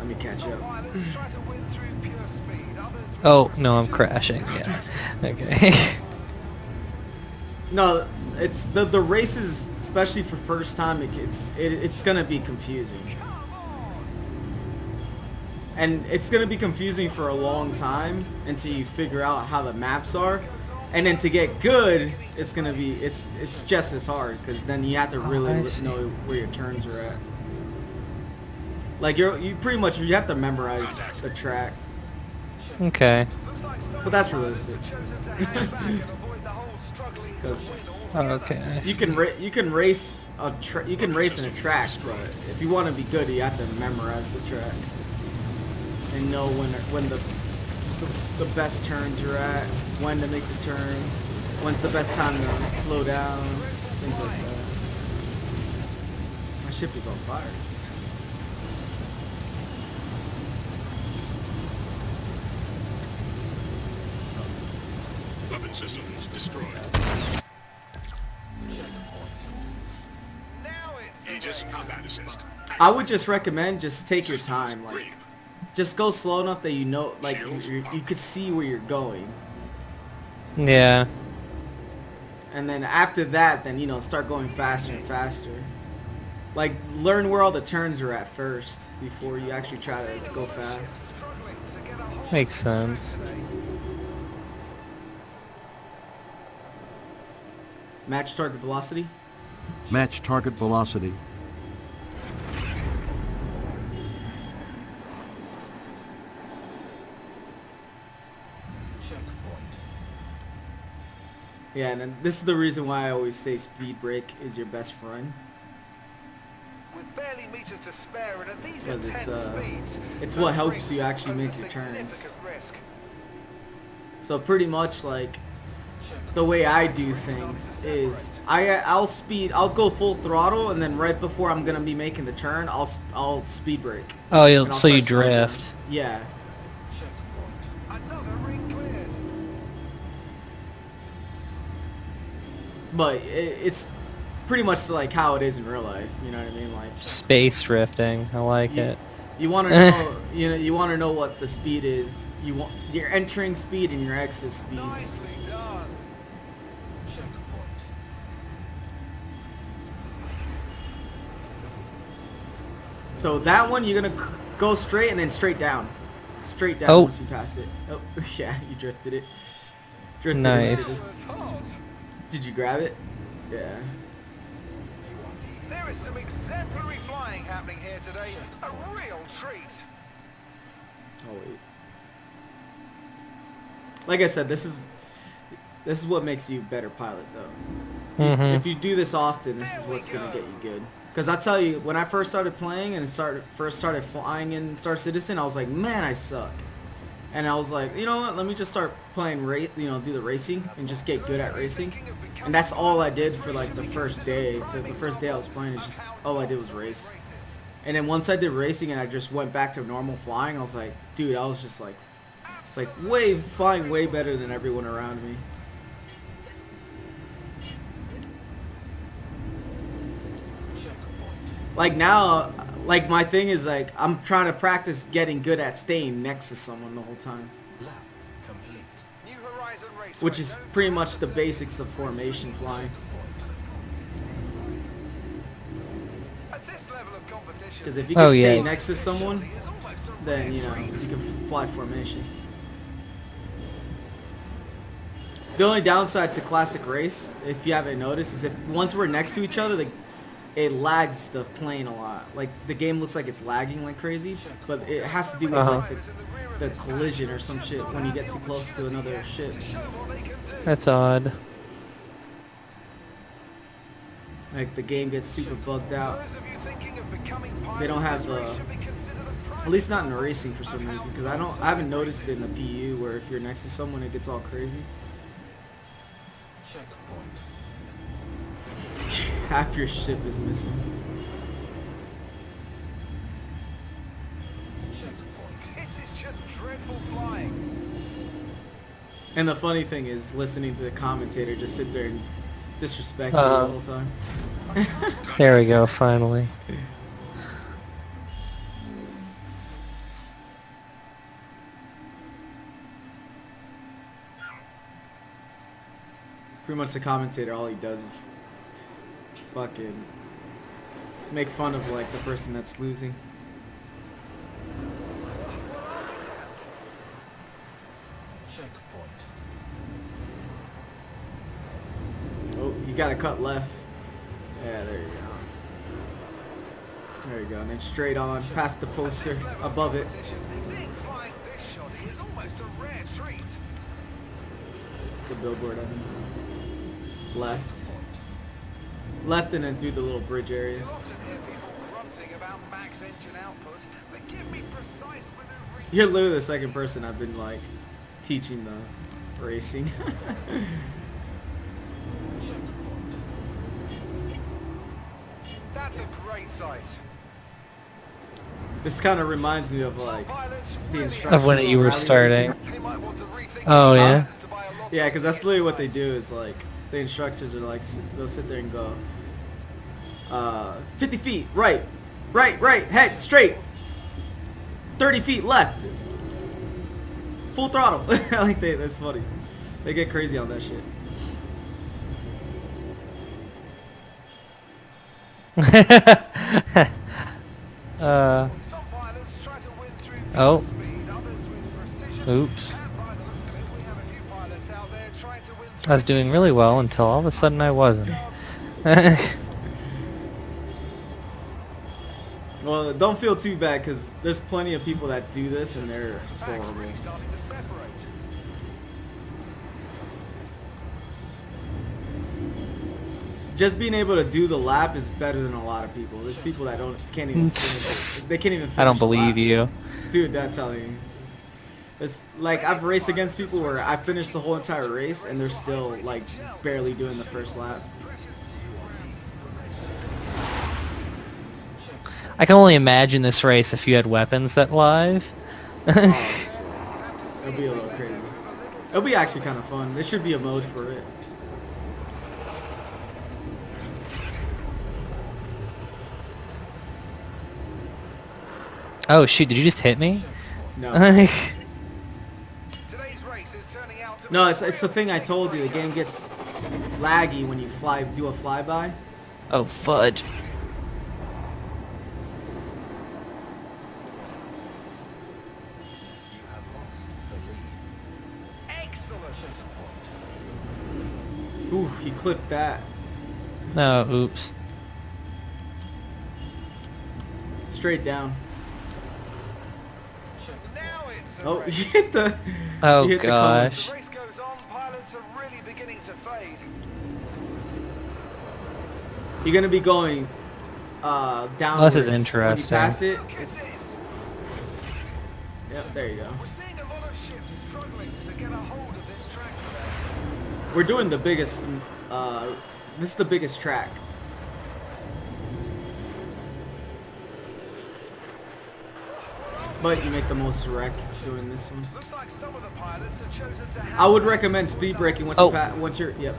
let me catch up. Oh, no, I'm crashing. Yeah. Okay. No, it's the races, especially for first time. It's gonna be confusing, and it's gonna be confusing for a long time until you figure out how the maps are, and then to get good, it's just as hard because then you have to really know where your turns are at. Like you pretty much you have to memorize the track, Okay. but that's realistic. Because Okay, I you see. you can race you can race in a track, but if you want to be good, you have to memorize the track and know when the best turns are at, when to make the turn, when's the best time to slow down, things like that. My ship is on fire. Weapon systems destroyed. Aegis combat assist. I would just recommend just take your time, like just go slow enough that you know, like you could see where you're going. Yeah. And then after that, then, you know, start going faster and faster. Like, learn where all the turns are at first before you actually try to go fast. Makes sense. Match target velocity. Match target velocity. Yeah, and then this is the reason why I always say speed brake is your best friend. Because it's what helps you actually make your turns. So pretty much like the way I do things is I'll go full throttle, and then right before I'm gonna be making the turn, I'll speed brake. Oh, And so you start slowing down. drift. Yeah. But it's pretty much like how it is in real life. You know what I mean? Like Space drifting. I like it. you want to know, you want to know what the speed is. You want your entering speed and your exit speeds. So that one you're gonna go straight and then straight down once you pass it. Oh yeah, you drifted it. Drifted Nice. Did you grab it? Yeah. There is some exemplary flying happening here today. A real treat. Oh wait. Like I said, this is what makes you a better pilot, though. If you do this often, this is what's gonna get you good. Because I tell you, when I first started playing and first started flying in Star Citizen, I was like, man, I suck. And I was like, you know what? Let me just start playing do the racing and just get good at racing. And that's all I did for like the first day. The first day I was playing, is just all I did was race. And then once I did racing and I just went back to normal flying, I was like, dude, I was just like, it's like flying way better than everyone around me. Like now, like my thing is like I'm trying to practice getting good at staying next to someone the whole time, which is pretty much the basics of formation flying. Because if you can stay next to someone, then you know you can fly formation. The only downside to classic race, if you haven't noticed, is if once we're next to each other, it lags the plane a lot. Like the game looks like it's lagging like crazy, but it has to do with like the collision or some shit when you get too close to another ship. That's odd. Like the game gets super bugged out. They don't have at least not in racing for some reason, because I haven't noticed it in the PU where if you're next to someone it gets all crazy. Half your ship is missing. And the funny thing is, listening to the commentator just sit there and disrespect you the whole time. There we go, finally. pretty much the commentator. All he does is fucking make fun of like the person that's losing. Oh, you gotta cut left. Yeah, there you go. There you go. And then straight on, past the poster, above it. Seeing flying this shoddy is almost a rare treat. The billboard, I mean. Left. Left and then through the little bridge area. You'll often hear people grunting about max engine output, but give me precise maneuvering. You're literally the second person I've been like teaching the racing. That's a great sight. This kind of reminds me of like the instructions Of when you were rally starting. racing. They might want to rethink Oh, their yeah? plans to buy a lot Yeah, of because that's kit literally what they size. do is like the instructors are like they'll sit there and go 50 feet right, right, head straight, 30 feet left, full throttle. Like that's funny. They get crazy on that shit. uh, Some pilots try to win through Oh. speed, others with precision. Oops. And by the looks of it, we have a few pilots out there trying to win I was doing really well until all of a sudden I wasn't. Well, don't feel too bad because there's plenty of people that do this and they're Pack's horrible. really starting to separate. Just being able to do the lap is better than a lot of people. There's people that can't even finish. They can't even finish I don't the lap. believe you. Dude, that's telling you. It's like I've raced against people where I finished the whole entire race and they're still like barely doing the first lap. I can only imagine this race if you had weapons that live. Oh, shit. It'll be a little crazy. It'll be actually kind of fun. There should be a mode for it. Oh shoot, did you just hit me? No. Today's race is turning out to No, be it's the thing I told you. The game gets laggy when you do a flyby. Oh fudge. excellent. Ooh, he clipped that. No, oops. Straight down. Now it's a Oh, race. you hit the. Oh you hit the cone. gosh. The race goes on, pilots are really beginning to fade. You're gonna be going down. Well, this is interesting. When you pass it, Look at it's, this. yep, there you go. We're seeing a lot of ships struggling to get a hold of this track today. We're doing the biggest. This is the biggest track. But you make the most wreck doing this one. Looks like some of the pilots have chosen to I would recommend speed braking once Oh. once you're. Yep.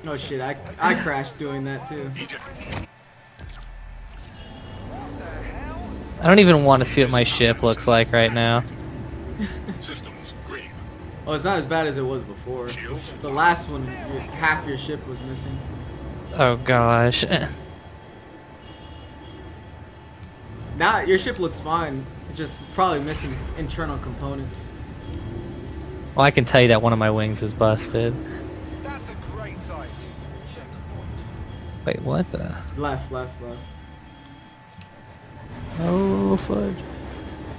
Oh shit! I crashed doing that too. I don't even want to see what my ship looks like right now. Systems green. Oh, it's not as bad as it was before. The last one, half your ship was missing. Oh gosh. Now your ship looks fine. It just is probably missing internal components. Well, I can tell you that one of my wings is busted. That's a great sight. Wait, what the? Left. Oh fudge.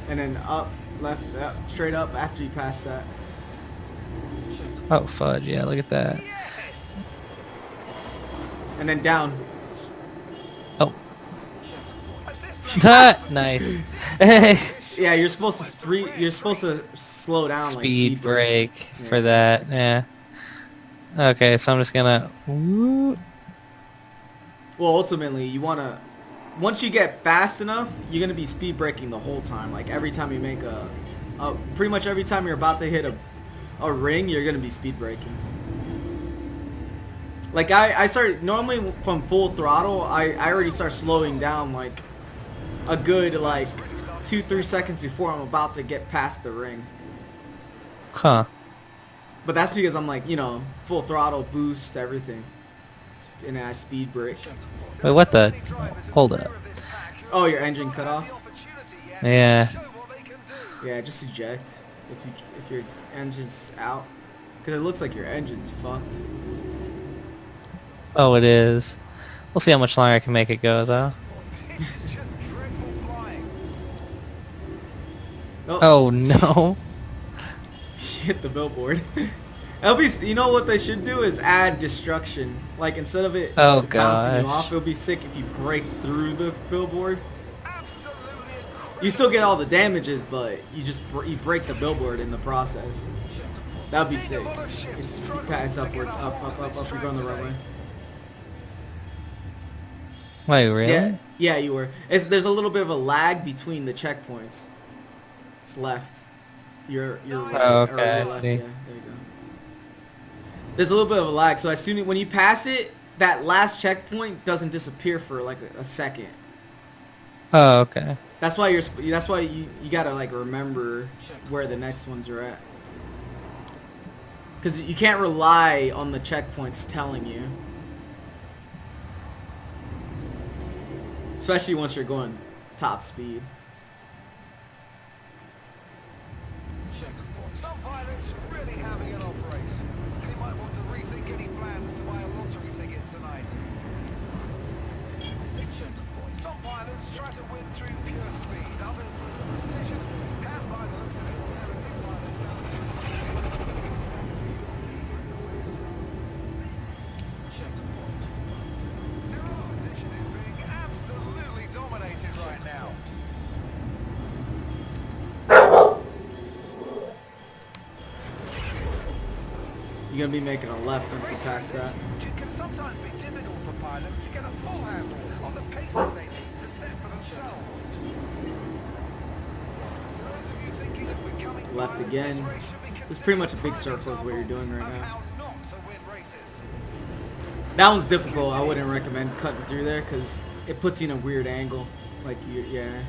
And then up, left, up, straight up after you pass that. Oh fudge, yeah, look at that. Yes. And then down. Oh. And this Nice. Yeah, you're supposed to slow down. Speed like brake Yeah. for that, yeah. Okay, so I'm just gonna... Woo. Well, ultimately, you wanna. Once you get fast enough, you're gonna be speed braking the whole time. Like every time you make pretty much every time you're about to hit a ring, you're gonna be speed braking. Like I started normally from full throttle. I already start slowing down like a good like 2-3 seconds before I'm about to get past the ring. Huh. But that's because I'm like, you know, full throttle, boost, everything. And then I speed brake. Wait, what the? Hold up. Oh, your engine cut off? Yeah. Yeah, just eject if your engine's out. Because it looks like your engine's fucked. Oh, it is. We'll see how much longer I can make it go, though. Oh, no. Hit the billboard. It'll be, you know what they should do is add destruction. Like instead of it bouncing you off, it'll be sick if you break through the billboard. You still get all the damages, but you just you break the billboard in the process. That'd be sick. If you pass upwards, up, you're going the right way. Wait, really? Yeah, you were. There's a little bit of a lag between the checkpoints. It's left. Your right. Oh, Or okay, your I left. see. Yeah, there you go. There's a little bit of a lag, so as soon as when you pass it, that last checkpoint doesn't disappear for like a second. Oh, okay. That's why you gotta like remember where the next ones are at. Because you can't rely on the checkpoints telling you. Especially once you're going top speed. Some pilots really having an off race. They might want to rethink any plans to buy a lottery ticket tonight. Some pilots try to win through pure speed, others with precision. And by the looks of it, there are big pilots out there. Their competition is being absolutely dominated right now. You're gonna be making a left once you pass that. It can sometimes be difficult for pilots to get a full handle on the pace that they need to set for themselves. For those of you thinking of becoming Left pilots, again. this race should be It's pretty much a big considered circle is what you're doing right of now. how not to win races. That one's difficult. I wouldn't recommend cutting through there because it puts you in a weird angle. Like yeah.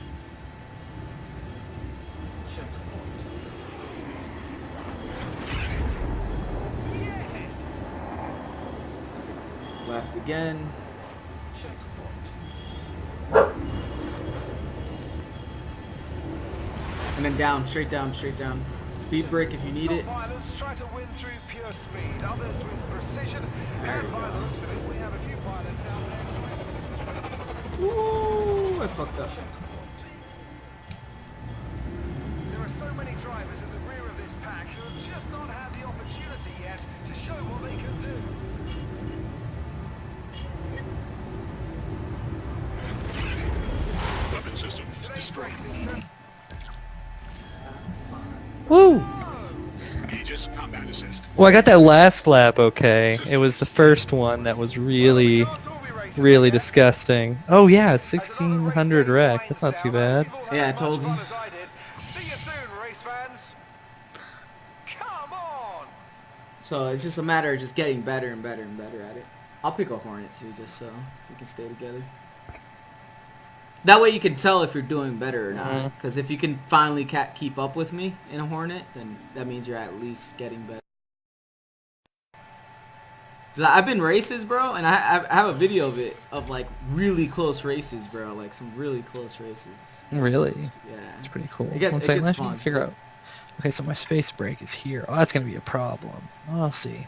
Left again. And then down, straight down, straight down. Speed brake if you need Some it. pilots try to win through pure speed, others with precision. There And you by go. the looks of it, we have a few pilots out there. Ooh, I fucked up. There are so many drivers at the rear of this pack who have just not had the opportunity yet to show what they can do. Weapon system destroyed. Woo! Aegis combat assist. Well, I got that last lap okay. It was the first one that was really, really disgusting. Oh yeah, 1600 wreck. That's not too bad. Yeah, I told you. See you soon, race fans. Come on! So it's just a matter of just getting better and better and better at it. I'll pick a Hornet too, just so we can stay together. That way you can tell if you're doing better or not. Because if you can finally keep up with me in a Hornet, then that means you're at least getting better. 'Cause I've been races, bro, and I have a video of it, of like really close races, bro. Like some really close races. Really? Yeah. It's pretty cool. It gets, One it second, gets let me fun. figure out. Okay, so my space brake is here. Oh, that's gonna be a problem. I'll see.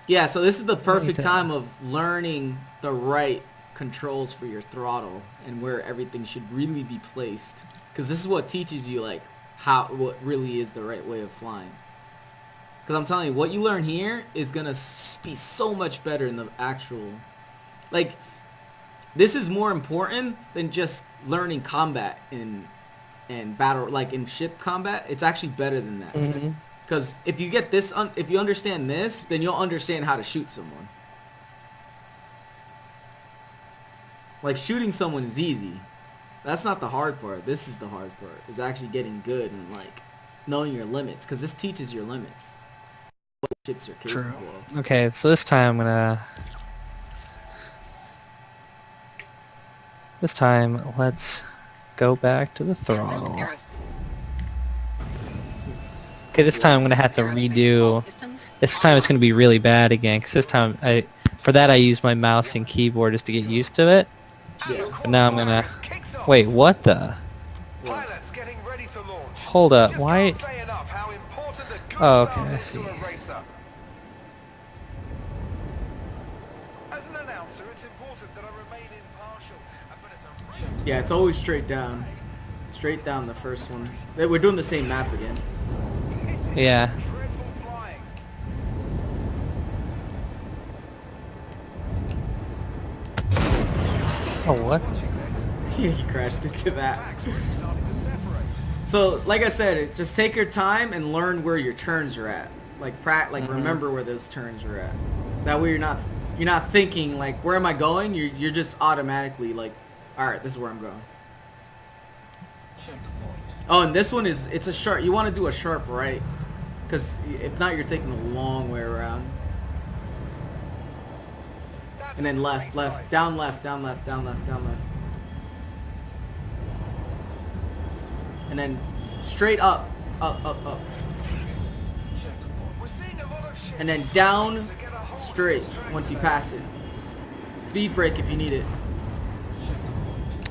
Yeah, so this is the perfect Okay. time of learning the right controls for your throttle and where everything should really be placed. Because this is what teaches you like what really is the right way of flying. Because I'm telling you, what you learn here is going to be so much better in the actual... Like, this is more important than just learning combat in battle, like in ship combat. It's actually better than that. Because if you get this, if you understand this, then you'll understand how to shoot someone. Like, shooting someone is easy. That's not the hard part. This is the hard part. Is actually getting good and, like, knowing your limits. Because this teaches your limits. What ships are capable True. of. Okay, so this time I'm gonna... This time, let's go back to the throttle. Okay, this time I'm gonna have to redo This time it's going to be really bad again, because this time for that I use my mouse and keyboard just to get used to it. Yeah. But now I'm going to... Wait, what the? Pilots getting ready to launch. Hold up, Just why... can't say enough how important a good Oh, okay, start I is see. to a racer. As an announcer, it's important that I remain impartial, but it's a real Yeah, it's always straight down. Straight down the first one. We're doing the same map again. Yeah. dreadful flying. Oh, what? Yeah, you crashed into that. So, like I said, just take your time and learn where your turns are at. Like, remember where those turns are at. That way, you're not thinking like, where am I going? You're just automatically like, all right, this is where I'm going. Oh, and this one it's a sharp. You want to do a sharp right, because if not, you're taking the long way around. And then left, down left, down left, down left, down left. And then straight up, up, up, up. We're seeing a lot of ships And then down, to get a hold of straight, this track once you today. pass it. Speed brake if you need it.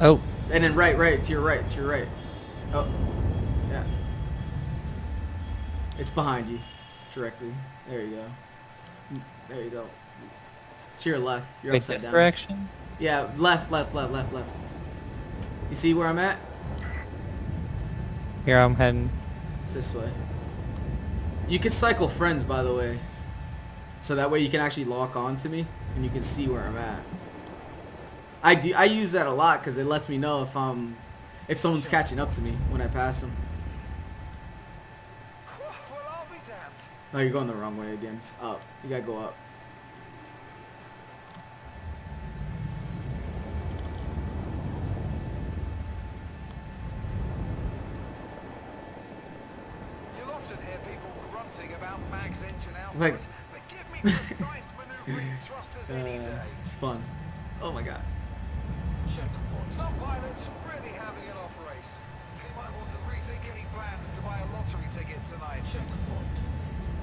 Oh, And then right, to your right, to your right. Oh, yeah. It's behind you, directly. There you go. There you go. To your left. You're wait, upside this down. direction? Yeah, left. You see where I'm at? Here I'm heading. It's this way. You can cycle friends, by the way. So that way you can actually lock on to me and you can see where I'm at. I use that a lot because it lets me know if someone's catching up to me when I pass them. Well, I'll be damned. No, you're going the wrong way again. It's up. You gotta go up. You'll often hear people grunting about Mag's engine output, Like- but give me precise maneuvering thrusters any day. It's fun. Oh my god. Some pilots really having an off race. They might want to rethink any plans to buy a lottery ticket tonight.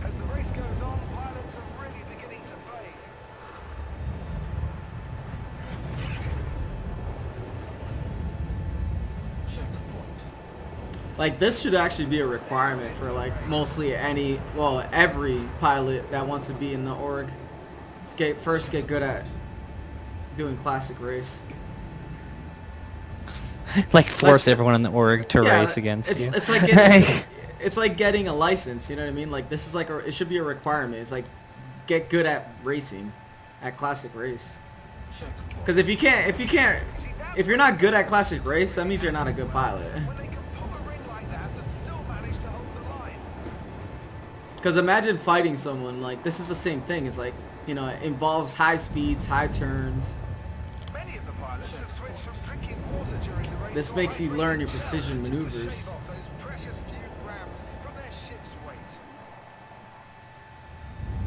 As the race goes on, pilots are really beginning to fade. Like, this should actually be a requirement for like mostly every pilot that wants to be in the org. First get good at doing classic race. Like force everyone in the org to Yeah, race against you. It's like getting, it's like getting a license. You know what I mean? Like, this is like it should be a requirement. It's like get good at racing, at classic race. Because if you're not good at classic race, that means you're not a good pilot. When they can pull a ring like that and still manage to hold the line. Because imagine fighting someone like this is the same thing. It's like, you know, it involves high speeds, high turns. Many of the pilots have switched from drinking water during the race. This to makes you hydration learn your gel precision just to maneuvers. shave off those precious few grams from their ship's weight.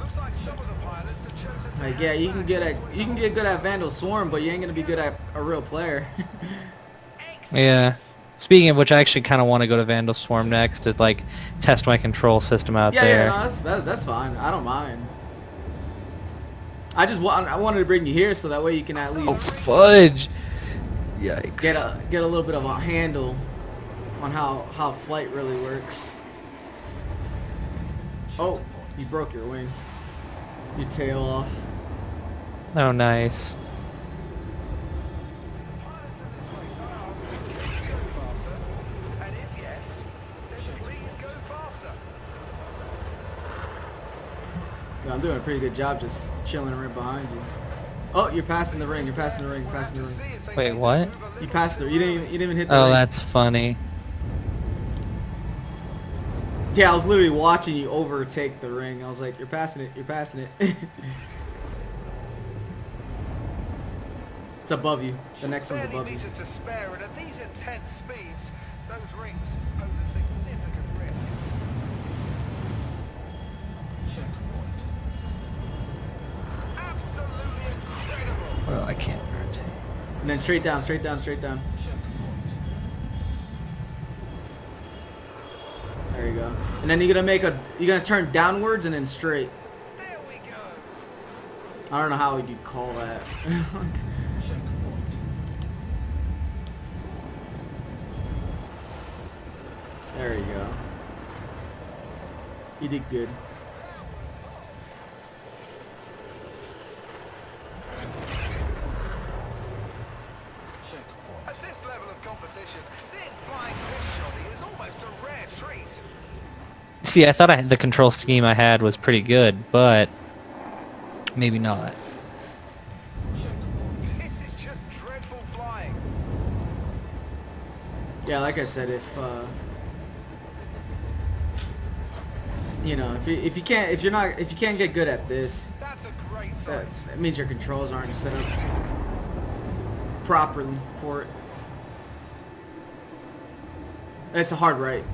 Looks like some of the pilots have chosen to Like, yeah, hang back. you can get good at Vandal Swarm, but you ain't gonna be good at a real player. Yeah. Speaking of which, I actually kind of want to go to Vandal Swarm next to like test my control system out Yeah, there. no, that's fine. I don't mind. I wanted to bring you here so that way you can at Oh least fudge! Yikes! get a little bit of a handle on how flight really works. Oh, you broke your wing. Your tail off. Oh, nice. Pilots in this race are asking, can you go faster? And if yes, then please go faster. Yeah, I'm doing a pretty good job just chilling right behind you. Oh, you're passing the ring. You're passing the ring. You're passing the ring. Wait, what? You passed the. You didn't even hit the Oh, ring. that's funny. Yeah, I was literally watching you overtake the ring. I was like, you're passing it. You're passing it. It's above you. The next one's Barely above you. meters to spare, and at these intense speeds, those rings pose a significant risk. Absolutely incredible. Well, I can't rotate. And then straight down, straight down, straight down. There you go. And then you're gonna turn downwards and then straight. I don't know how would you call that. There you go. You did good. At this level of competition, seeing flying fish shoddy is almost a rare treat. See, I thought the control scheme I had was pretty good, but maybe not. This is just dreadful flying. Yeah, like I said, if you know, if you can't get good at this, That's a great that, sight. that means your controls aren't set up properly for it. It's a hard right.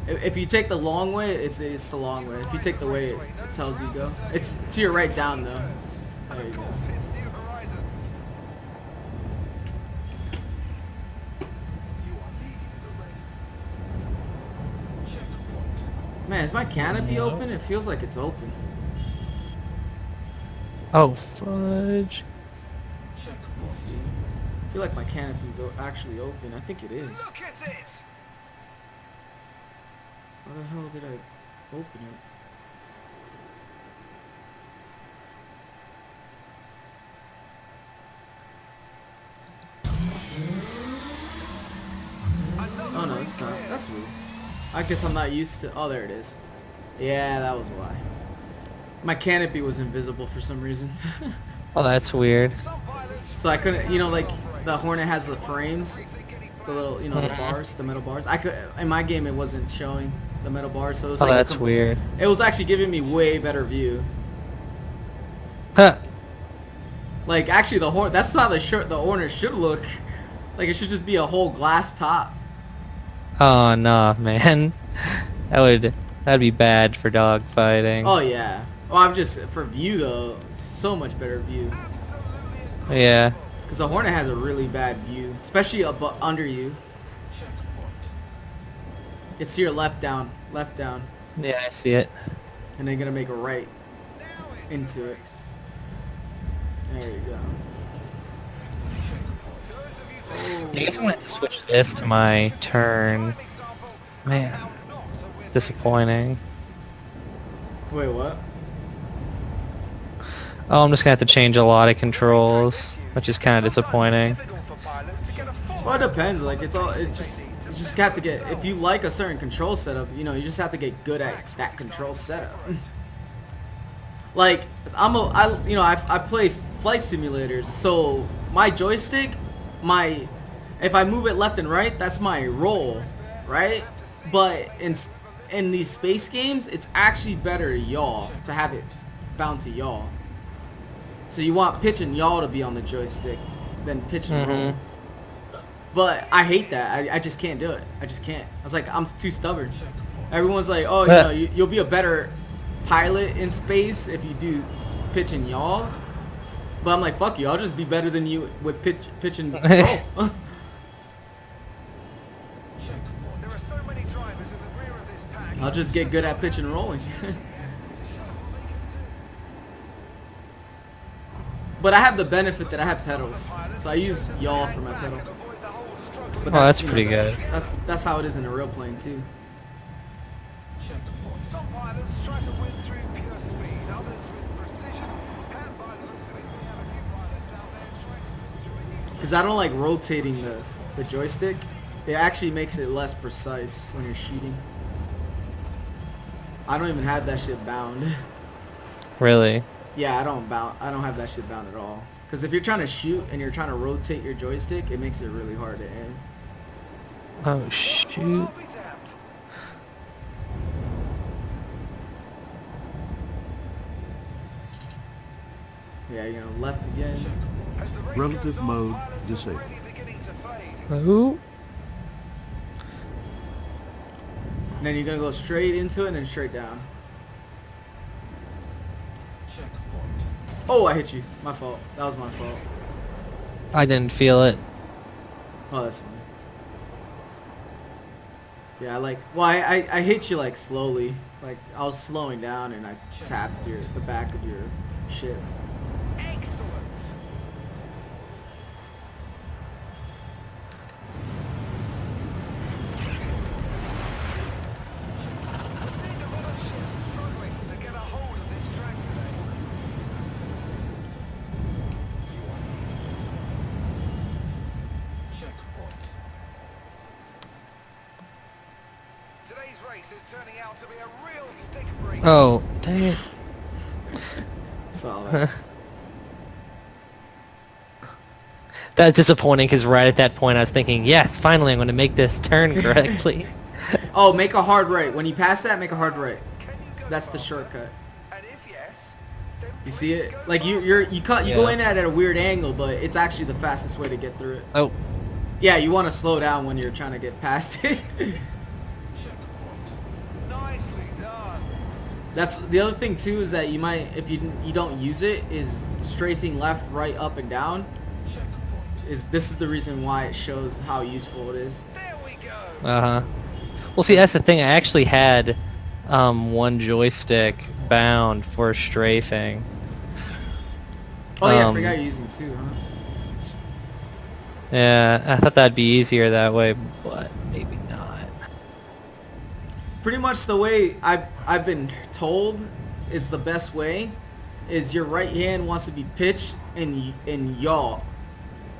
If you take the long way, it's the long way. If you take the way it tells you to go, it's to your right down though. And There you of go. course, it's new horizons. You are leading the race. Checkpoint. Man, is my canopy No. open? It feels like it's open. Oh, fudge. Let's see. I feel like my canopy's actually open. I think it is. Look at it! How the hell did I open it? Oh no, it's not. That's weird. I guess I'm not used to. Oh, there it is. Yeah, that was why. My canopy was invisible for some reason. Oh, that's weird. Some pilots So I couldn't, you know, like the Hornet has the frames, the little, you know, the bars, the metal bars. I could, in my game, it wasn't showing the metal bars, so it was Oh, like that's weird. It was actually giving me way better view. Huh. Like actually, that's how the Hornet should look. Like it should just be a whole glass top. Oh, nah, man. That'd be bad for dog fighting. Oh yeah. Well, I'm just for view though. So much better view. Yeah. Cause the Hornet has a really bad view, especially under you. It's to your left down, Yeah, I see it. and then gonna make a right into it. There you go. I guess I'm gonna have to switch this to my turn. Man, disappointing. Wait, what? Oh, I'm just gonna have to change a lot of controls, which is kind of disappointing. Well, it depends. Like you just have to get. If you like a certain control setup, you know, you just have to get good at that control setup. Like I play flight simulators, so my joystick, if I move it left and right, that's my roll, right? But in these space games, it's actually better to yaw, to have it bound to yaw. So you want pitch and yaw to be on the joystick, then pitch and roll. But I hate that. I just can't do it. I just can't. I was like, I'm too stubborn. Everyone's like, oh, you know, you'll be a better pilot in space if you do pitch and yaw. But I'm like, fuck you. I'll just be better than you with pitch and roll. There are so many drivers in the rear of this pack. I'll just get good at pitch and rolling. But I have the benefit that I have pedals, so I use yaw for my pedal. But Oh, that's you know, pretty good. That's how it is in a real plane too. Some pilots try to win through pure speed, others with precision, and by the looks of it, we have a few pilots out there trying to enjoy the Because I don't like rotating the joystick. It actually makes it less precise when you're shooting. I don't even have that shit bound. Really? Yeah, I don't have that shit bound at all. Because if you're trying to shoot and you're trying to rotate your joystick, it makes it really hard to aim. Oh, shoot. I'll be damned. Yeah, you know, left again. As the race Relative goes on, mode pilots are disabled. already beginning to fade. Ooh. And then you're gonna go straight into it and then straight down. Oh, I hit you. My fault. That was my fault. I didn't feel it. Oh, that's fine. Yeah, I hit you like slowly. Like I was slowing down and I tapped the back of your ship. Today's race is turning out to be a real stick break. Oh, dang it. Solid. That's disappointing because right at that point I was thinking, yes, finally I'm going to make this turn correctly. Oh, make a hard right. When you pass that, make a hard right. Can you go That's the faster? shortcut. And if yes, then You see please it? go Like you faster. go Yeah. in at a weird angle, but it's actually the fastest way to get through it. Oh, Yeah, you want to slow down when you're trying to get past it. Nicely done. That's the other thing too, is that you might, if you don't use it, is strafing left, right, up, and down. This is the reason why it shows how useful it is. There we go. uh-huh. Well, see, that's the thing. I actually had one joystick bound for strafing. Oh yeah, I Um, forgot you're using two, huh? Yeah, I thought that'd be easier that way, but maybe not. Pretty much the way I've been told is the best way is your right hand wants to be pitch and yaw,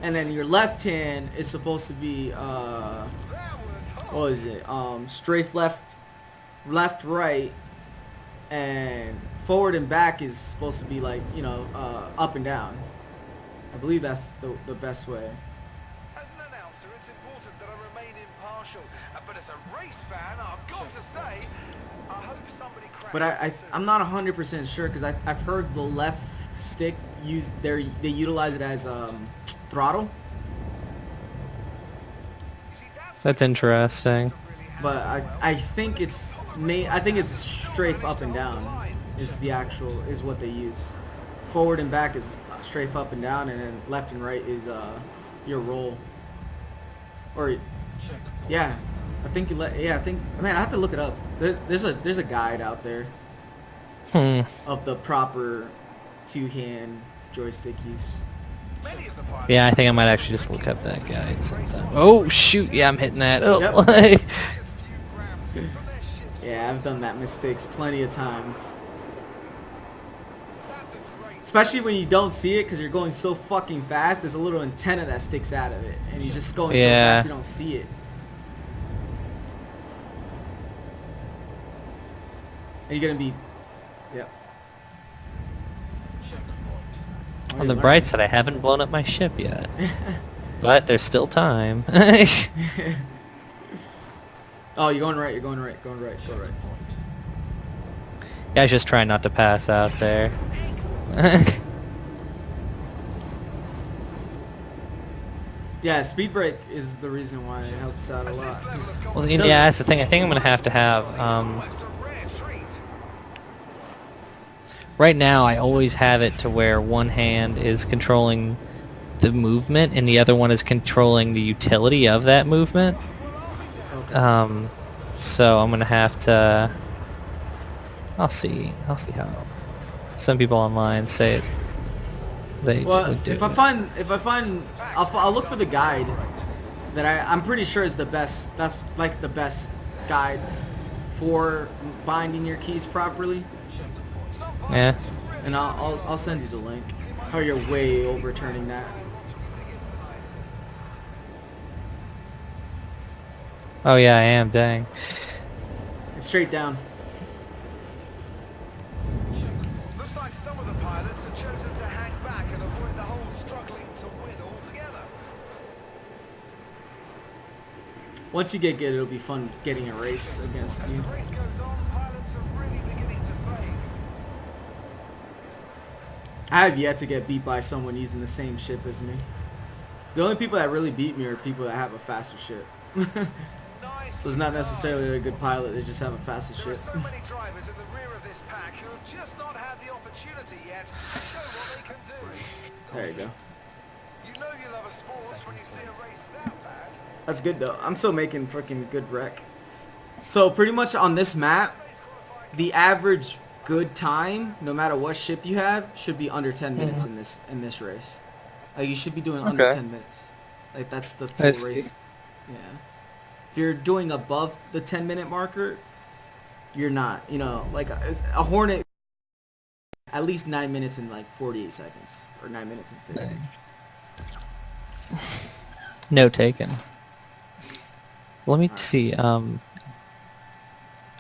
and then your left hand is supposed to be That was hot. what is it, strafe left, right, and forward and back is supposed to be like, you know, up and down. I believe that's the best way. As an announcer, it's important that I remain impartial. But as a race fan, I've got to say, I hope somebody cracks But I'm not 100% sure, because I've heard the left stick they utilize it as throttle, That's interesting. but I think it's strafe up and down is what they use. Forward and back is strafe up and down, and then left and right is your roll. Or yeah, I think man, I have to look it up. There's a guide out there of the proper two-hand joystick use. Many of the pilots Yeah, I think I might actually just look up that guide sometime. Oh, shoot. Yeah, I'm hitting that. Oh, Yep. a few grams from their ships. Yeah, I've done that mistakes plenty of times. That's a great. Especially when you don't see it because you're going so fucking fast. There's a little antenna that sticks out of it, and you're just going so Yeah. fast you don't see it. And you're gonna be, yep. on the bright side, I haven't blown up my ship yet. But there's still time. Oh, you're going right. You're going right. Go right. Yeah, I was just trying not to pass out there. Yeah, speed brake is the reason why it helps out a lot. Well, yeah, that's the thing. I think I'm gonna have to have. Almost a rare treat. Right now, I always have it to where one hand is controlling the movement and the other one is controlling the utility of that movement. Okay. So I'm gonna have to. I'll see how. Some people online say it. They Well, would do if I find, I'll look for the guide that I'm pretty sure is the best. That's like the best guide for binding your keys properly. Yeah. And I'll send you the link. Oh, you're way overturning that. Oh yeah, I am. Dang. It's straight down. Looks like some of the pilots have chosen to hang back and avoid the whole struggling to win altogether. Once you get good, it'll be fun getting a race against As you. the race goes on, pilots are really beginning to fade. I have yet to get beat by someone using the same ship as me. The only people that really beat me are people that have a faster ship. So it's not necessarily a good pilot, they just have a faster There are ship. so many drivers in the rear of this pack who have just not had the opportunity yet to show what they can do. There you go. You know you love a sport when you see a race that bad. That's good though. I'm still making freaking good wreck. So pretty much on this map, the average good time, no matter what ship you have, should be under 10 minutes in this race. Like you should be doing under Okay. 10 minutes. Like that's the I full see. race. Yeah. If you're doing above the 10-minute marker, you're not. You know, like a Hornet, at least 9 minutes and like 48 seconds, or 9 minutes and 50. No taken. Let me see.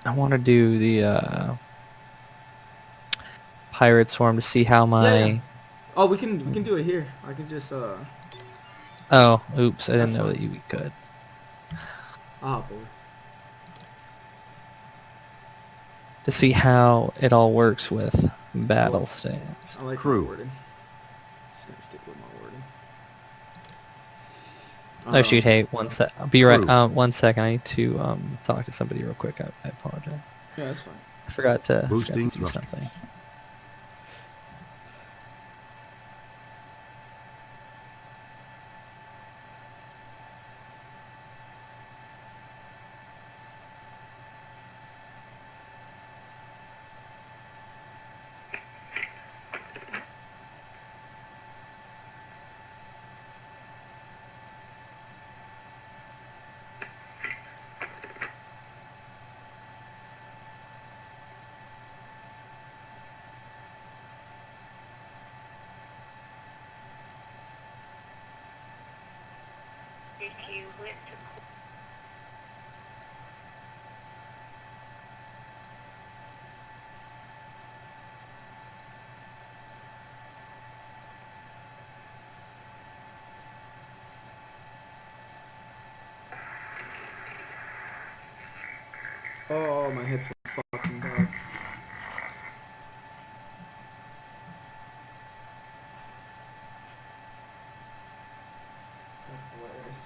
I want to do the pirate swarm to see how my. Yeah. Oh, we can do it here. I can just Oh, oops! I didn't That's know fine. that you could. I'll hop over. To see how it all works with battle Well, stance. I like Crew. my wording. Just gonna stick with my wording. Oh shoot! Hey, I'll be right. Crew. 1 second. I need to talk to somebody real quick. I apologize. Yeah, that's fine. I forgot to Boosting do thrust. something. If you went to Oh, my headphones fucking died. That's hilarious.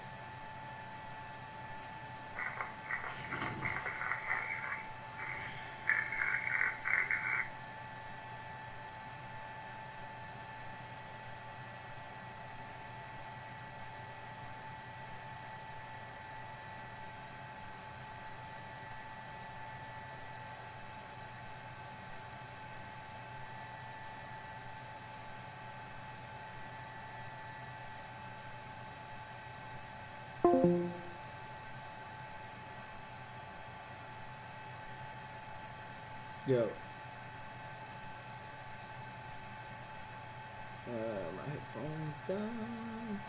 Yo. My headphones down.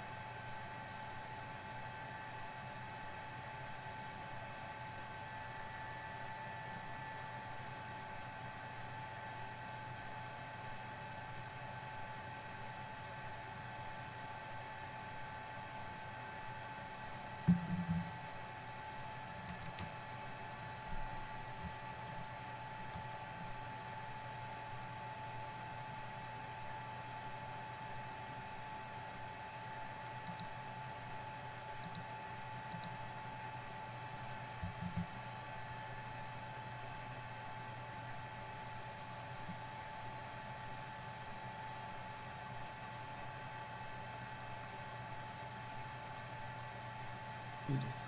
It is.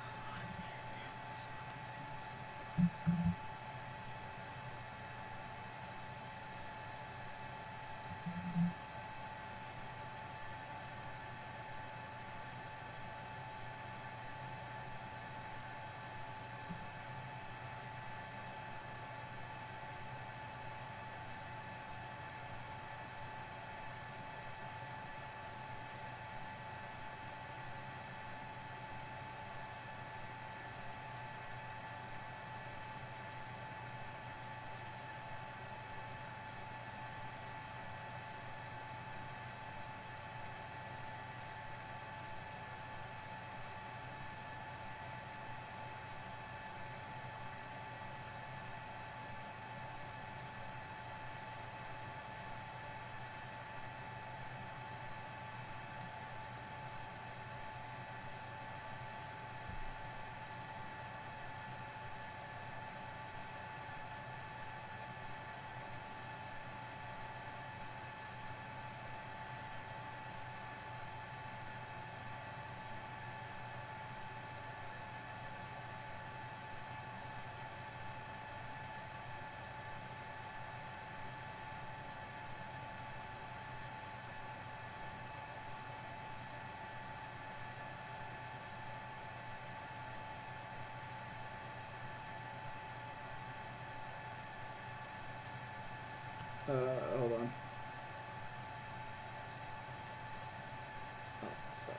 Hold on. Oh, fuck.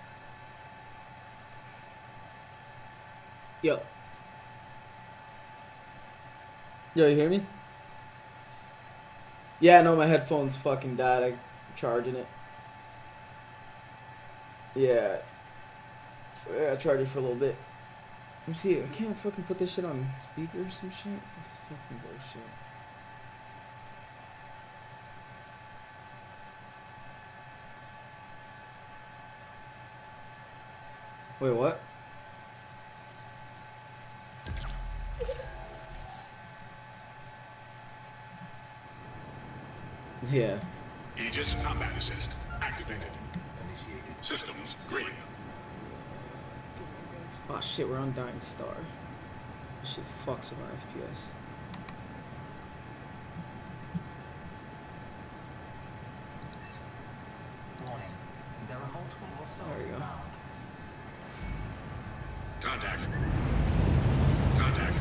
Yo. Yo, you hear me? Yeah, no, my headphones fucking died. I'm charging it. Yeah. So, yeah, I charged it for a little bit. Let me see. I can't fucking put this shit on speaker or some shit. That's fucking bullshit. Wait, what? Yeah. Aegis combat assist activated. Systems green. Oh shit, we're on Dying Star. This shit fucks with our FPS. Warning. There are multiple hostiles There we go. inbound. Contact. Contact.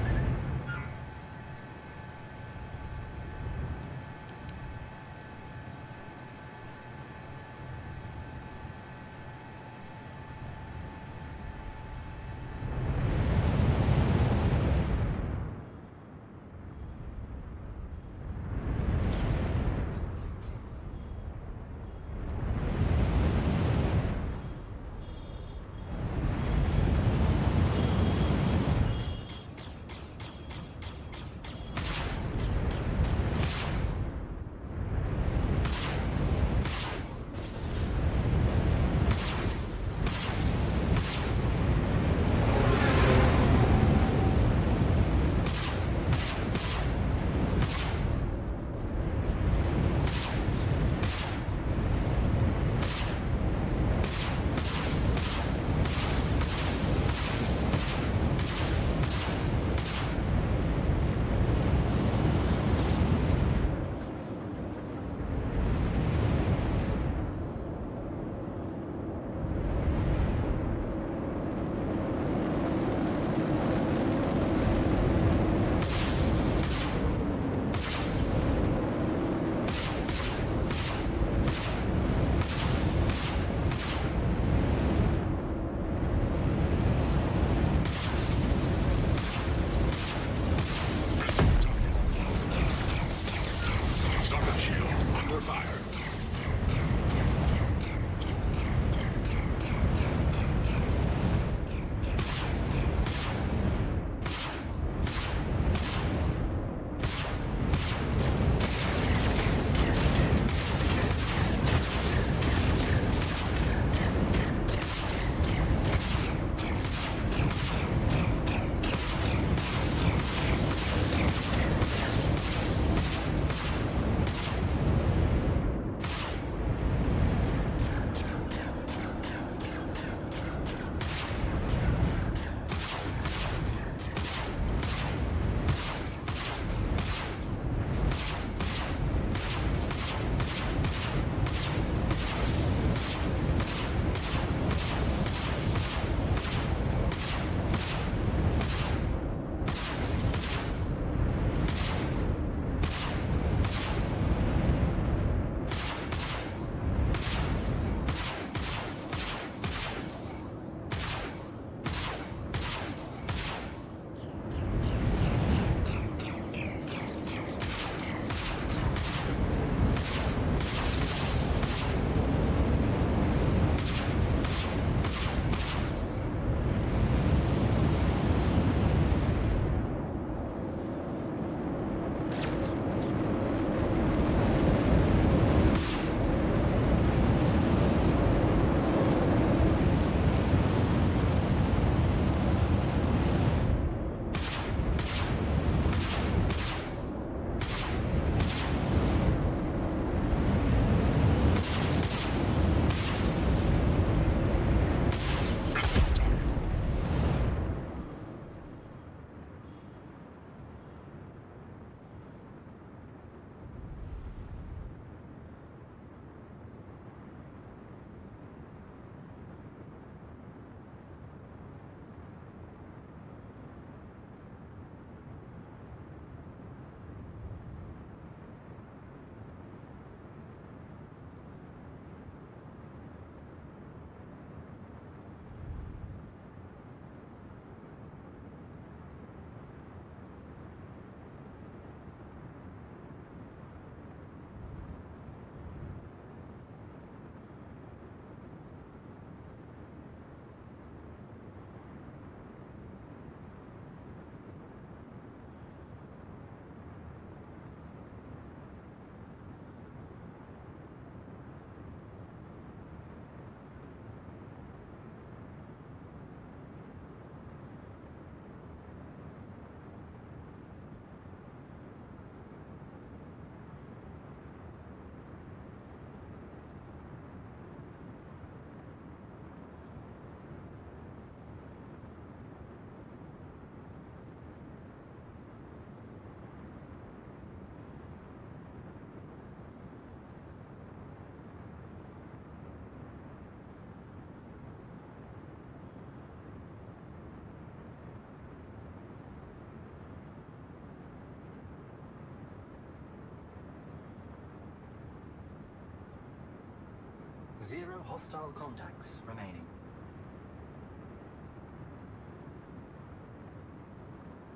0 hostile contacts remaining.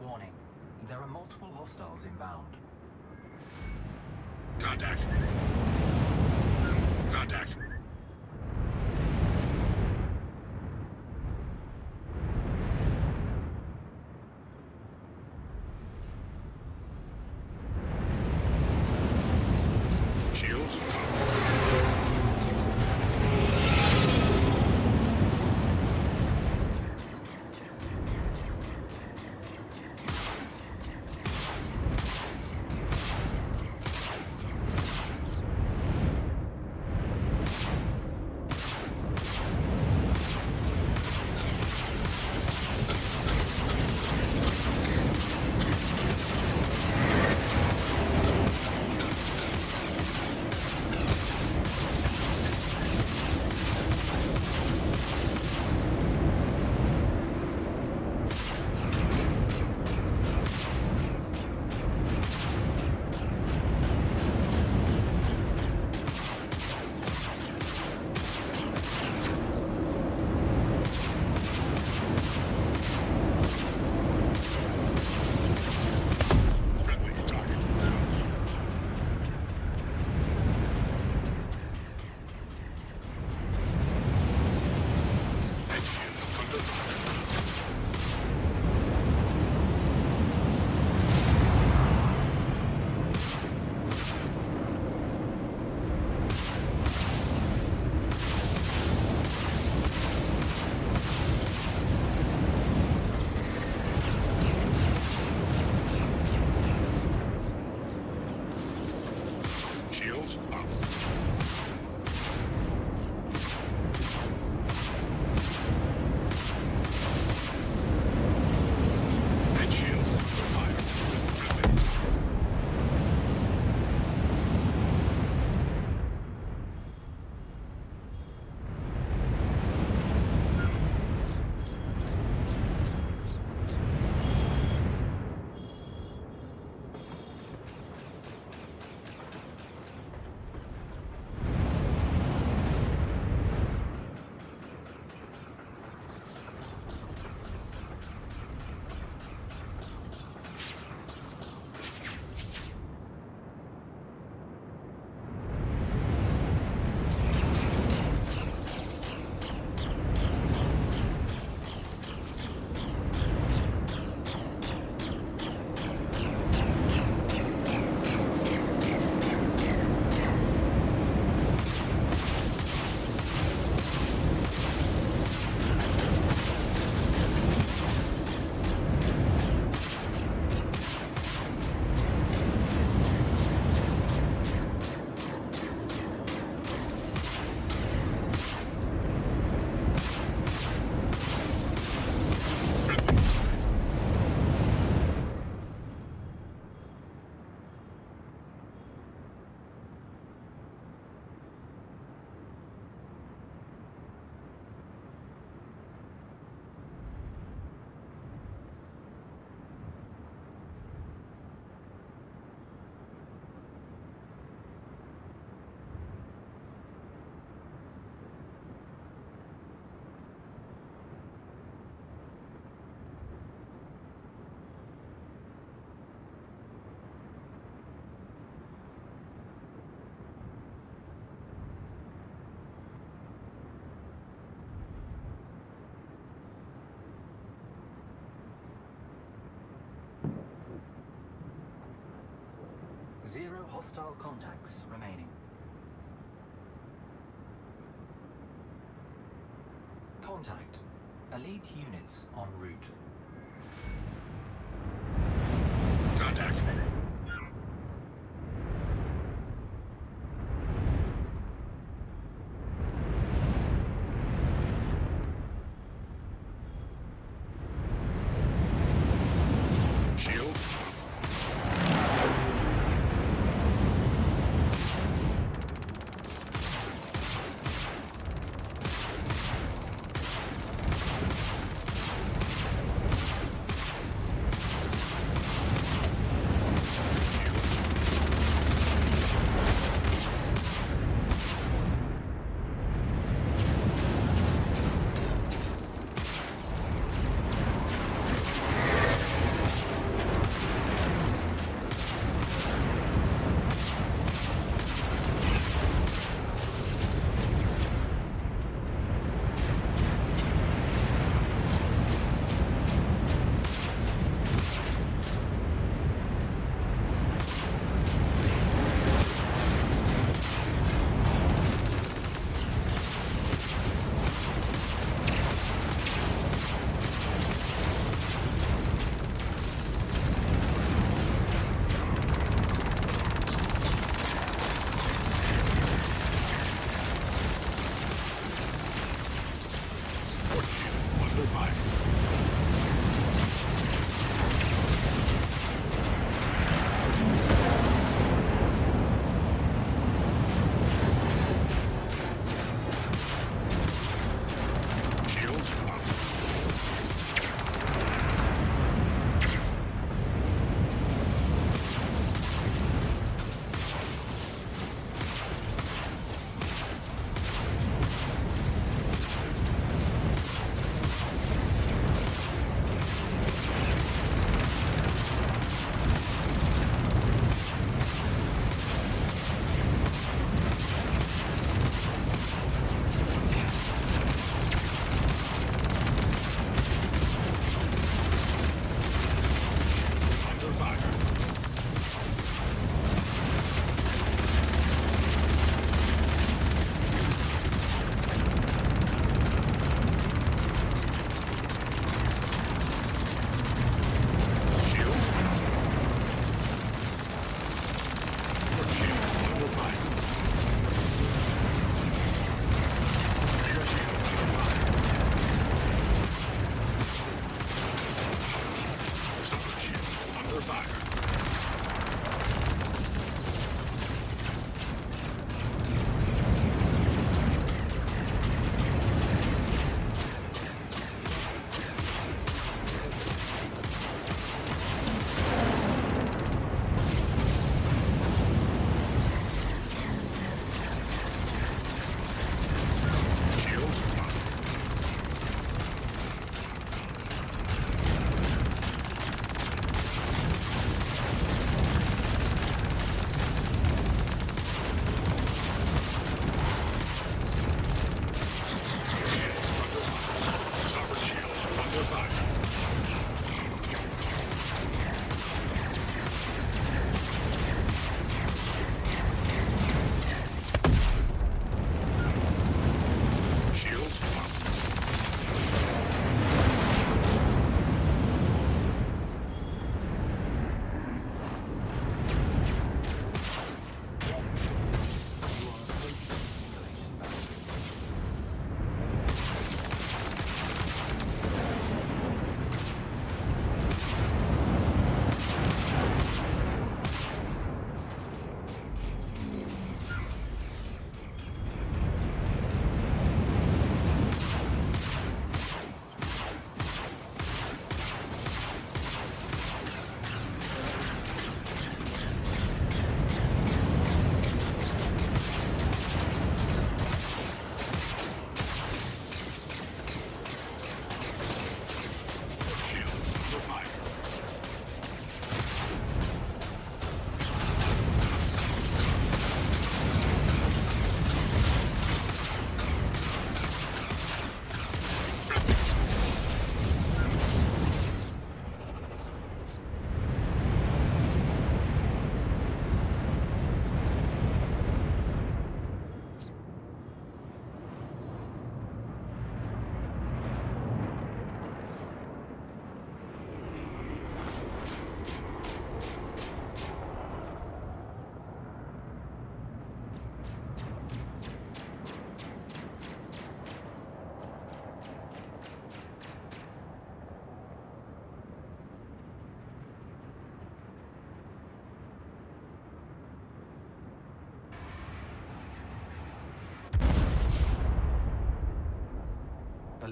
Warning. There are multiple hostiles inbound. Contact. Contact. Shields up. Friendly target. Head shield under fire. Shields up. Head shield under fire. Friendly. Friendly. 0 hostile contacts remaining. Contact. Elite units en route. Contact. Shield up.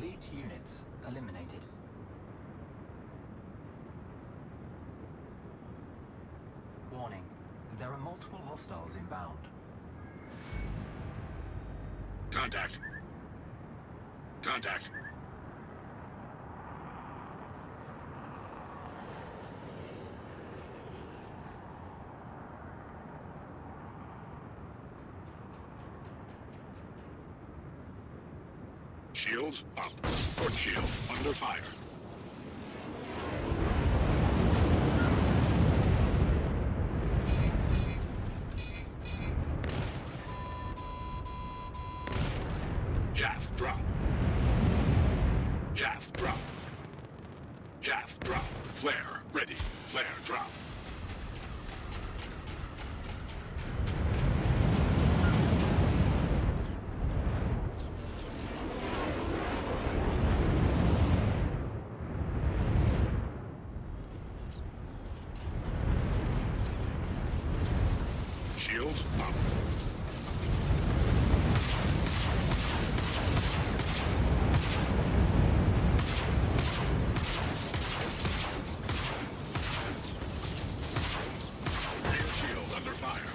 Elite units eliminated. Warning. There are multiple hostiles inbound. Contact. Contact. Shields up. Port shield under fire. Jaff drop. Jaff drop. Jaff drop. Flare ready. Flare drop. Shields up. Rear shield under fire.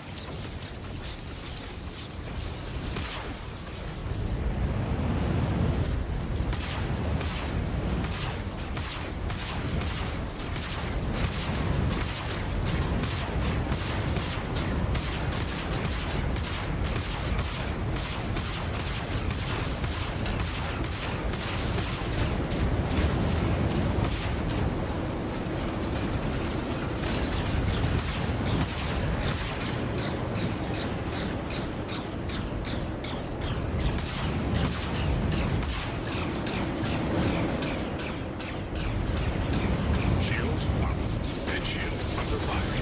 Shields up. Head shield under fire.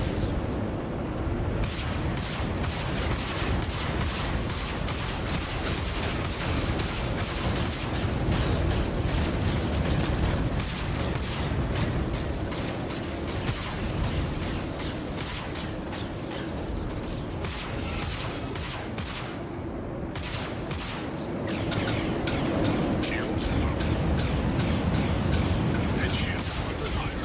Shields up. Head shield under fire.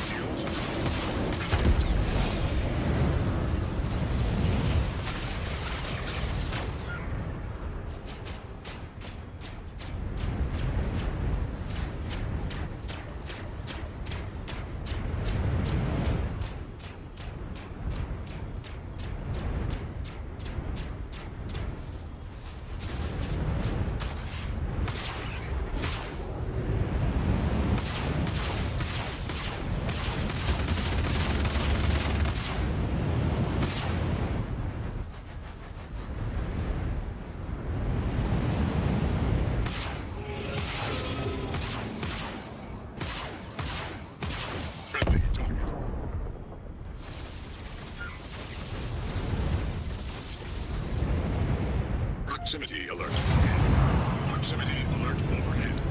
Shields friendly target. Proximity alert. Proximity alert overhead.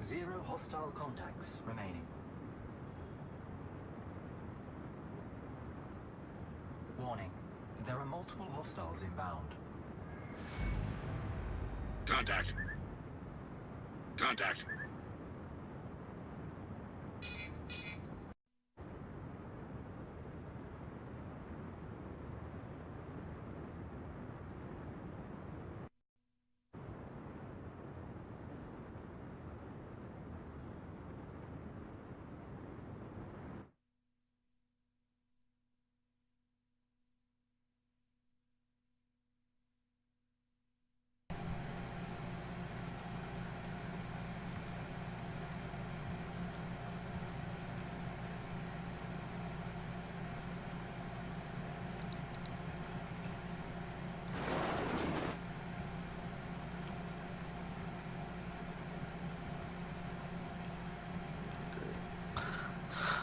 0 hostile contacts remaining. Warning. There are multiple hostiles inbound. Contact. Contact.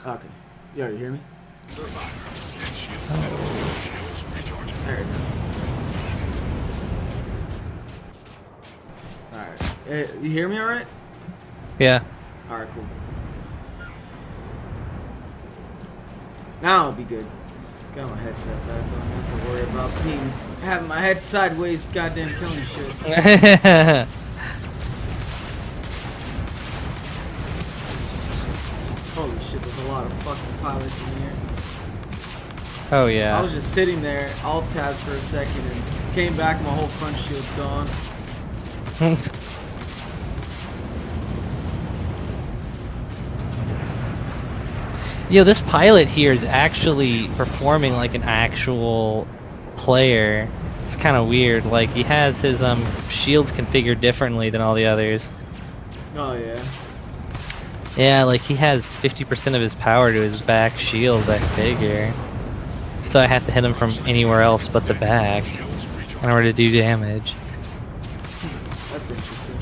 Okay. Yo, you hear me? Fire. And shield. Shields recharging. There you go. Alright. You hear me alright? Yeah. Alright, cool. Now it'll be good. Just got my headset back on. I don't have to worry about having my head sideways, goddamn killing shit. Holy shit, there's a lot of fucking pilots in here. Oh yeah. I was just sitting there, alt tabs for a second, and came back, my whole front shield's gone. Yo, this pilot here is actually performing like an actual player. It's kind of weird. Like, he has his shields configured differently than all the others. Oh yeah. Yeah, like he has 50% of his power to his back shields, I figure. So I have to hit him from anywhere else but the back in order to do damage. That's interesting.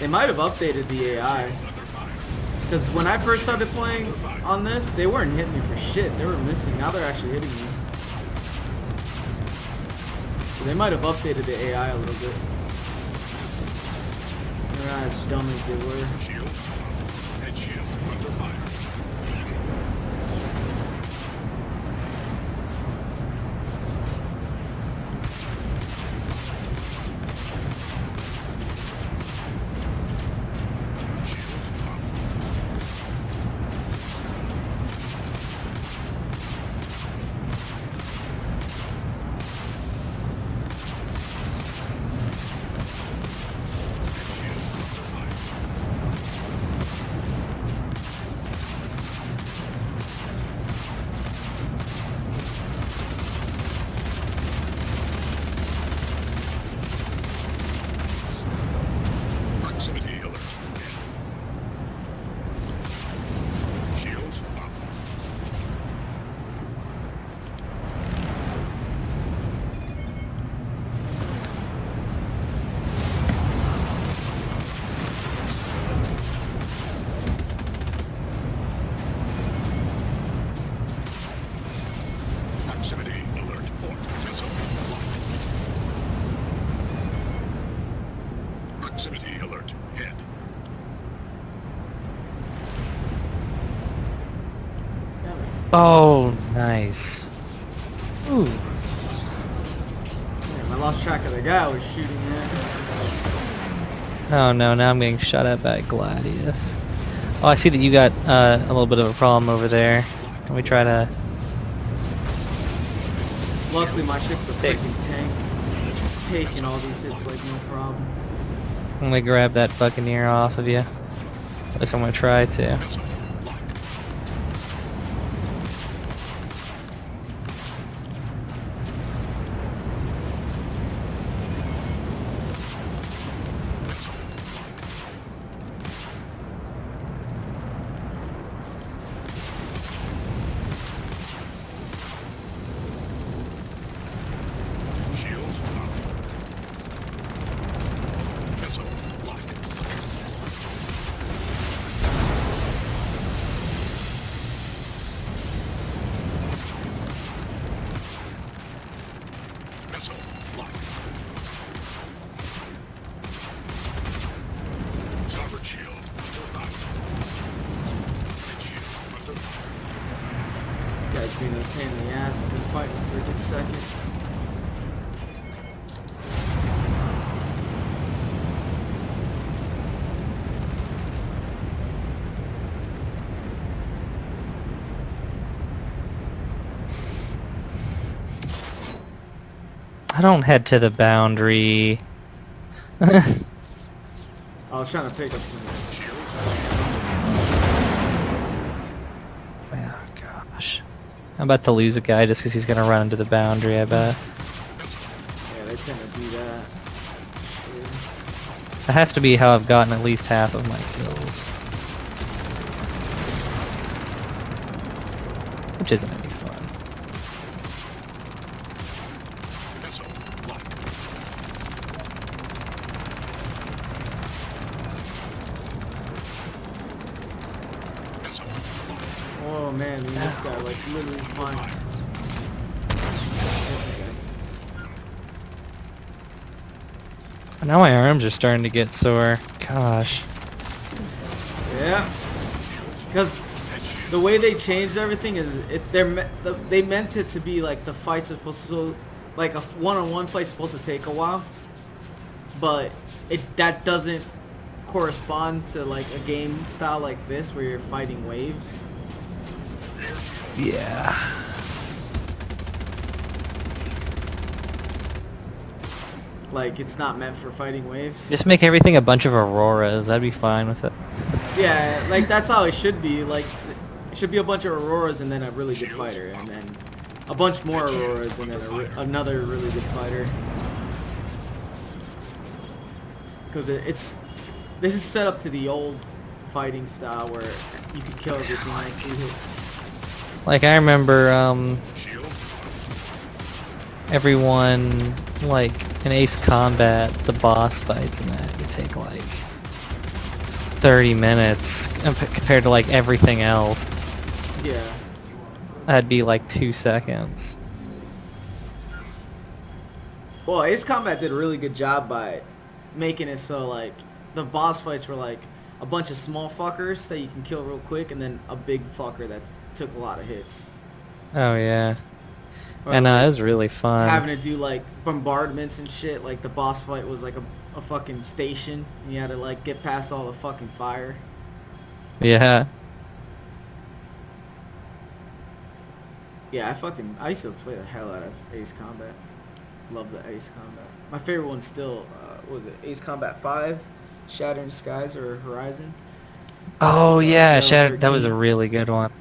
They might have updated the AI. Because when I first started playing on this, they weren't hitting me for shit. They were missing. Now they're actually hitting me. So they might have updated the AI a little bit. They're not as dumb as they were. Shield. And shield under fire. Shields up. Proximity alert. Shields up. Proximity alert port missile locked. Proximity alert head. Oh, nice. Ooh. Damn, I lost track of the guy I was shooting at. Oh no, now I'm getting shot at by Gladius. Oh, I see that you got a little bit of a problem over there. Let me try to... Luckily my ship's a freaking tank. It's just taking all these hits like no problem. I'm gonna grab that Buccaneer off of you. At least I'm gonna try to. Missile locked. Missile locked. Shields up. Missile locked. Pain in the ass. I've been fighting for a good second. I don't head to the boundary. I was trying to pick up some. Oh gosh. I'm about to lose a guy just because he's gonna run into the boundary, I bet. Yeah, they tend to do that. That has to be how I've gotten at least half of my kills. Which isn't any fun. Missile locked. Missile locked. Oh man, this guy like literally flying. Now my arms are starting to get sore. Gosh. Yeah, because the way they changed everything is they meant it to be like the fights are supposed to, like a one-on-one fight's supposed to take a while, but that doesn't correspond to like a game style like this where you're fighting waves. Yeah. Like it's not meant for fighting waves. Just make everything a bunch of auroras. That'd be fine with it. Yeah, like that's how it should be. Like it should be a bunch of auroras and then a really good fighter, and then a bunch more auroras and then another really good fighter. Because this is set up to the old fighting style where you could kill everything in like 2 hits. Like I remember, Shield. everyone like in Ace Combat, the boss fights and that would take like 30 minutes compared to like everything else. Yeah. That'd be like 2 seconds. Well, Ace Combat did a really good job by making it so like the boss fights were like a bunch of small fuckers that you can kill real quick, and then a big fucker that took a lot of hits. Oh yeah. Or, And like, it was really fun. having to do like bombardments and shit. Like the boss fight was like a fucking station, and you had to like get past all the fucking fire. Yeah. Yeah, I used to play the hell out of Ace Combat. Love the Ace Combat. My favorite one's still, what was it, Ace Combat 5, Shattering Skies, or Horizon? Oh yeah, Level Shadow, that was a 13. really good one.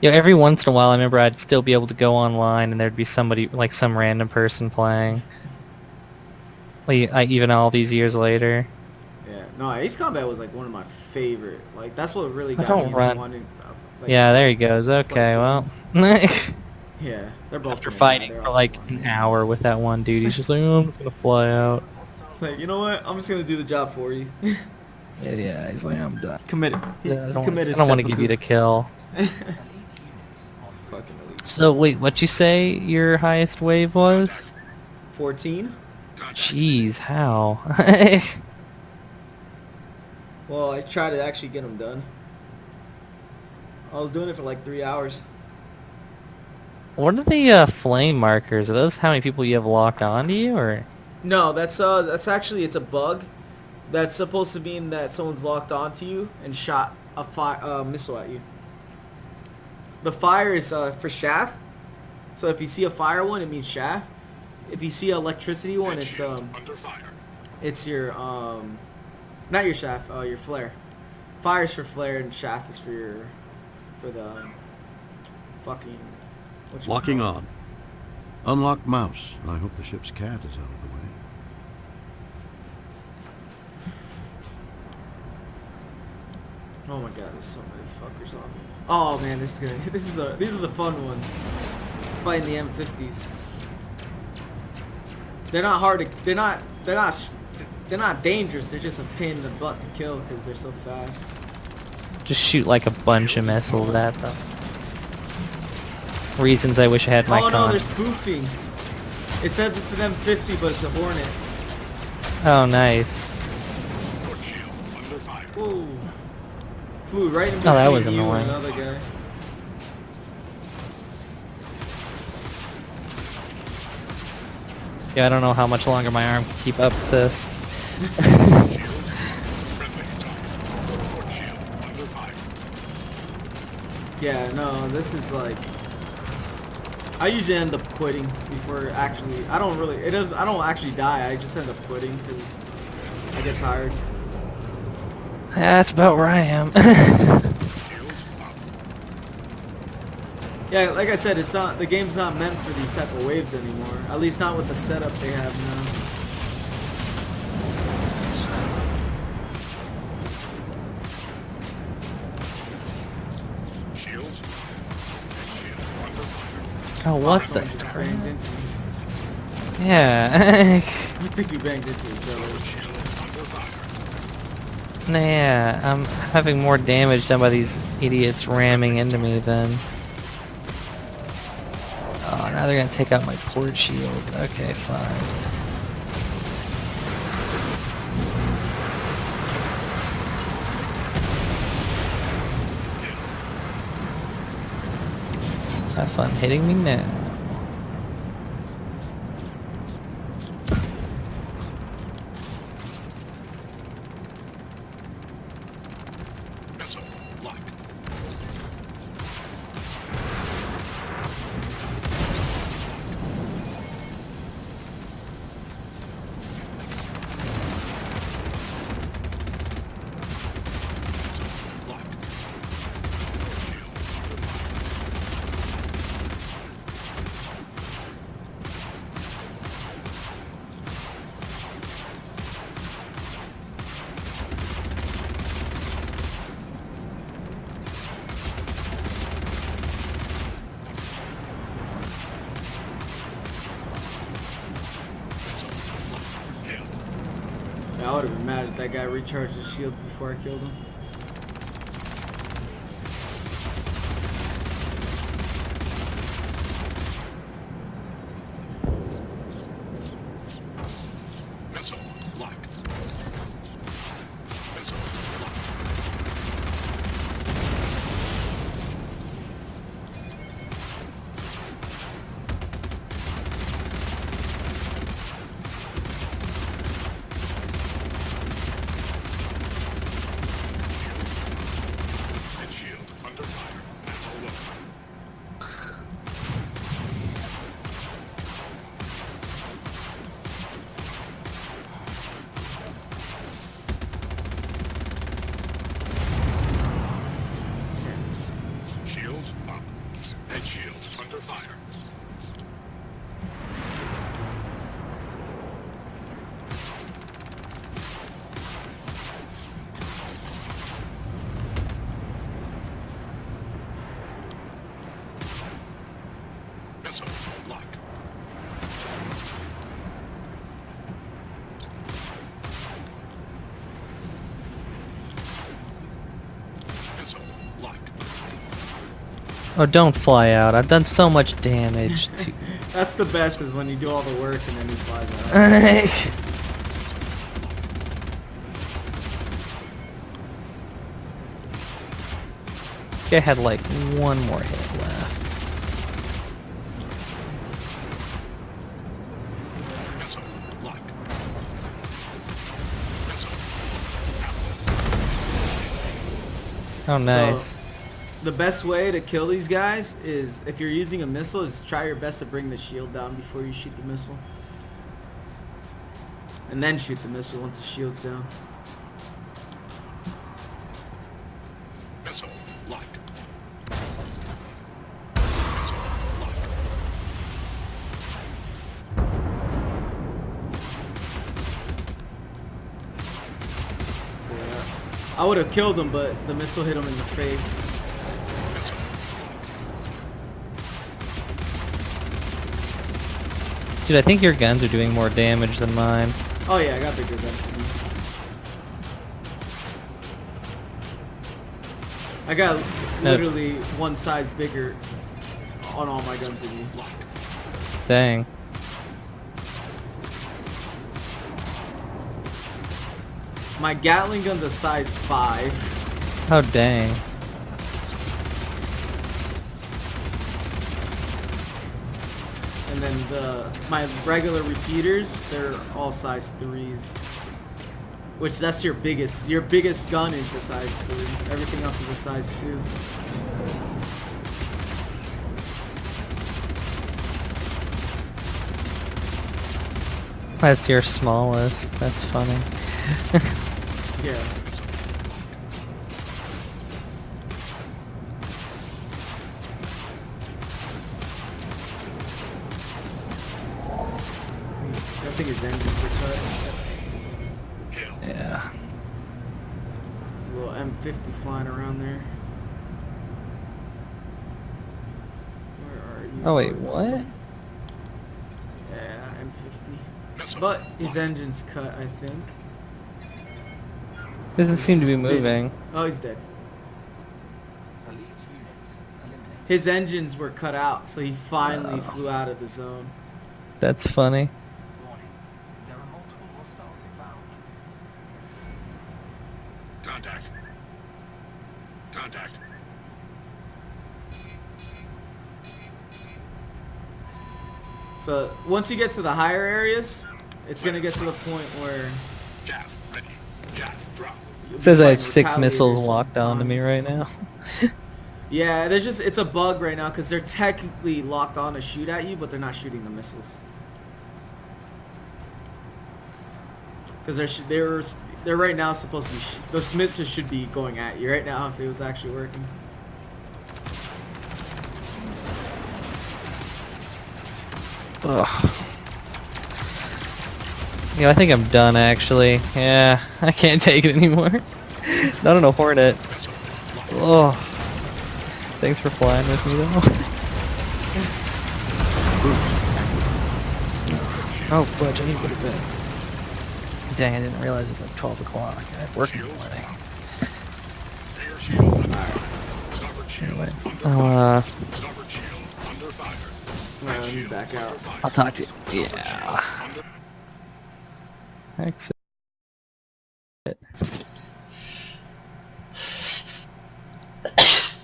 Yeah, every once in a while I remember I'd still be able to go online and there'd be somebody, like some random person playing. Like, even all these years later. Yeah, no, Ace Combat was like one of my favorite. Like that's what really I got don't me into run. wanting. Like, Yeah, there he goes. fight Okay, well. games. Yeah, they're both After pretty fighting good. They're for all like fun. an hour with that one dude, he's just like, oh, I'm just gonna fly out. It's like, you know what? I'm just gonna do the job for you. Yeah, he's like, I'm done. Committed. Yeah, I don't Committed want to give you the kill. Elite units on Fucking elite. So wait, what'd you say your highest wave was? 14. Jeez, how? Well, I tried to actually get them done. I was doing it for like 3 hours. What are the flame markers? Are those how many people you have locked onto you, or? No, that's actually, it's a bug. That's supposed to mean that someone's locked onto you and shot a missile at you. The fire is for shaft. So if you see a fire one, it means shaft. If you see an electricity one, it's Shield under fire. it's your not your shaft, your flare. Fire's for flare and shaft is for the fucking Locking on. Unlock mouse. I hope the ship's cat is out of the way. Oh my god, there's so many fuckers on me. Oh man, this is good. These are the fun ones. Fighting the M50s. They're not hard to. They're not dangerous. They're just a pain in the butt to kill because they're so fast. Just shoot like a bunch of missiles at them. Reasons I wish I had my Oh no, con. they're spoofing. It says it's an M50, but it's a Hornet. Oh, nice. Port shield under fire. Whoa. Flew right in Oh, that between was you annoying. and another guy. Yeah, I don't know how much longer my arm can keep up with this. Shields. Friendly target. Port shield under fire. Yeah, no, this is like. I usually end up quitting before actually. I don't really. It does. I don't actually die. I just end up quitting because I get tired. That's about where I am. Shields up. Yeah, like I said, it's not. The game's not meant for these type of waves anymore. At least not with the setup they have now. Shields. Shield under fire. Oh, what the? Someone just banged into me. Yeah. I think you banged into each other. Shield under fire. Nah, I'm having more damage done by these idiots ramming into me than... Oh, now they're gonna take out my port shield. Okay, fine. Have fun hitting me now. Missile lock. Lock. Shield under fire. Missile lock. Kill. Yeah, I would have been mad if that guy recharged his shield before I killed him. Missile lock. Missile lock. And shield under fire. Ammo low. Shields up. Head shield under fire. Missile lock. Missile lock. Oh, don't fly out. I've done so much damage to... That's the best is when you do all the work and then he flies out. I had like one more hit left. Missile lock. Missile. Oh, nice. The best way to kill these guys is, if you're using a missile, is try your best to bring the shield down before you shoot the missile. And then shoot the missile once the shield's down. Missile lock. Missile lock. So, yeah. I would have killed him, but the missile hit him in the face. Missile Dude, I think your guns are doing more damage than mine. Oh yeah, I got bigger guns than you. I got literally one size bigger on all my guns than you. lock. Dang. My Gatling gun's a size 5. Oh, dang. And then my regular repeaters, they're all size 3s. Which that's your biggest gun is a size 3. Everything else is a size 2. That's your smallest. That's funny. Yeah. I think his engines are cut. Yeah. There's a little M50 flying around there. Where are you? Oh wait, what? Yeah, M50. Missile. But his engine's cut, I think. Doesn't seem to be Spinning. moving. Oh, he's dead. Elite units eliminated. His engines were cut out, so he finally flew out of the zone. That's funny. Warning. There are multiple hostiles inbound. Contact. Contact. So once you get to the higher areas, it's gonna get to the point where Jaff ready. Jaff drop. you'll It says be I have fighting 6 missiles retaliators locked and onto me Connies. right now. Yeah, it's a bug right now because they're technically locked on to shoot at you, but they're not shooting the missiles. Because they're right now supposed to be those missiles should be going at you right now if it was actually working. Ugh. Yeah, I think I'm done actually. Yeah, I can't take it anymore. Not on a Hornet. Missile. Locked. Oh. Thanks for flying with me though. Oh, fudge, I need to go to bed. Dang, I didn't realize it's like 12 o'clock. I have work in the morning. Air shield under fire. Starboard shield Anyway, under I'll, fire. Starboard shield under fire. Well, I need back out. I'll talk to you. Yeah. Under Exit.